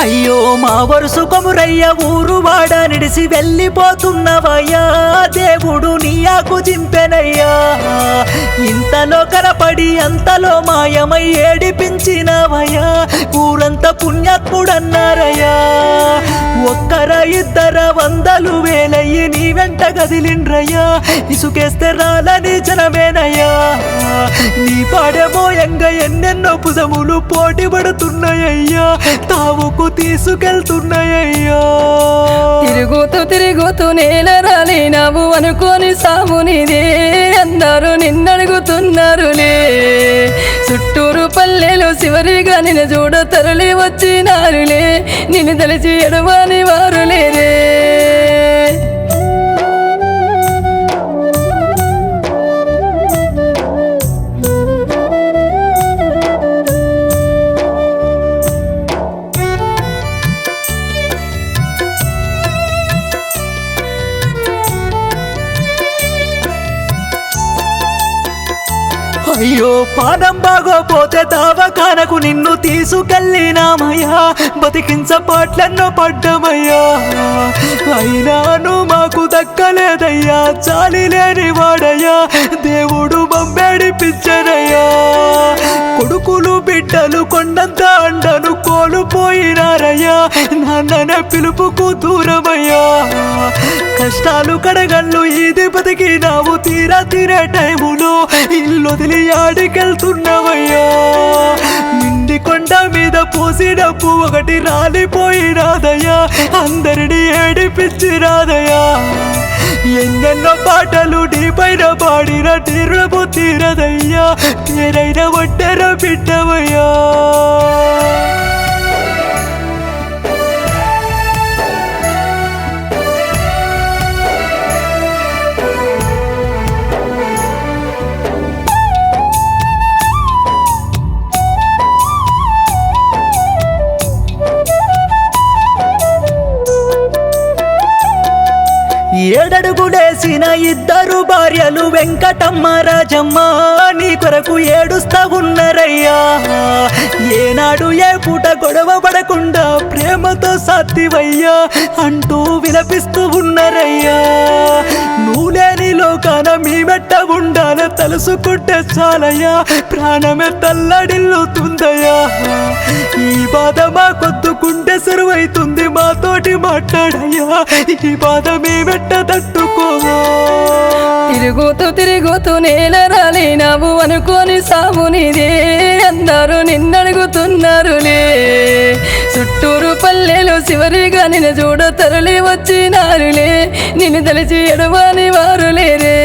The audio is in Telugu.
అయ్యో మా వరుసు కొమురయ్య ఊరు వాడ నిడిసి వెళ్ళిపోతున్నవయ్యా దేవుడు నీ ఆకు జింపెనయ్యా ఇంతలో కనపడి అంతలో మాయమై ఏడిపించినవయ్యా ఊరంతా పుణ్యాత్ముడన్నారయ్యా ఒక్కర ఇద్దర వందలు వేలయ్యి నీ వెంట కదిలిండ్రయ్యా ఇసుకేస్తే రాలని జనమేనయ్యా నీ పాడమోయంగా ఎన్నెన్నో పుజములు పోటీ పడుతున్నాయ్యా తావుకు తీసుకెళ్తున్నాయ్యా తిరుగుతూ నేల రాలేనావు అనుకోని సాము నీదే అందరూ నిన్నడుగుతున్నారులే చుట్టూరు పల్లెలు చివరిగా నిన్ను చూడ తరలి వచ్చినారులే నిన్ను తలిచి ఎడవాని వారు లేరే అయ్యో పానం బాగోపోతే దవాఖానకు నిన్ను తీసుకెళ్ళినామయ్యా బతికించపాట్లెన్నో పడ్డమయ్యా అయినాను మాకు దక్కలేదయ్యా చాలి లేని వాడయ్యా దేవుడు మమ్మేడిపించనయ్యా కొడుకులు బిడ్డలు కొండంత అండను కోల్పోయినారయ్యా నాన్ననే పిలుపుకు దూరమయ్యా కష్టాలు కడగళ్ళు ఇది బతికినావు తీరా తీరే టైములో ఇల్లు వదిలి ఆడికెళ్తున్నావయ్యా నిండి కొండ మీద పోసినప్పు ఒకటి రాలిపోయినాదయ్యా అందరినీ ఏడిపించినాదయ్యా ఎన్నెన్నో పాటలు నీ పైన పాడిన తీరుపు తీరదయ్యా పేరైన ఒంటెర బిడ్డవయ్యా ఏడడుగులేసిన ఇద్దరు భార్యలు వెంకటమ్మ రాజమ్మ నీ కొరకు ఏడుస్తా ఉన్నారయ్యా ఏనాడు ఏ పూట గొడవ పడకుండా ప్రేమతో సాత్తివయ్యా అంటూ విలపిస్తూ ఉన్నారయ్యా నువ్వు లేని లోకాన మీ మెట్ట ఉండాల తలుసుకుంటే చాలయ్యా ప్రాణమే తల్లడిల్లుతుందయ్యా ఈ బాధ మా కొద్దుకుంటే సరువైతుంది మాతోటి మాట్లాడయ్యా ఈ బాధ మీ మెట్ట తట్టుకోవా తిరుగుతూ నేల రాలేనావు అనుకోని సాము నీదే అందరూ నిన్నడుగుతున్నారులే చుట్టూరు పల్లెలు చివరిగా నిన్ను చూడ తరలి వచ్చినారులే నిన్ను తలిచి ఎడవాని వారు లేరే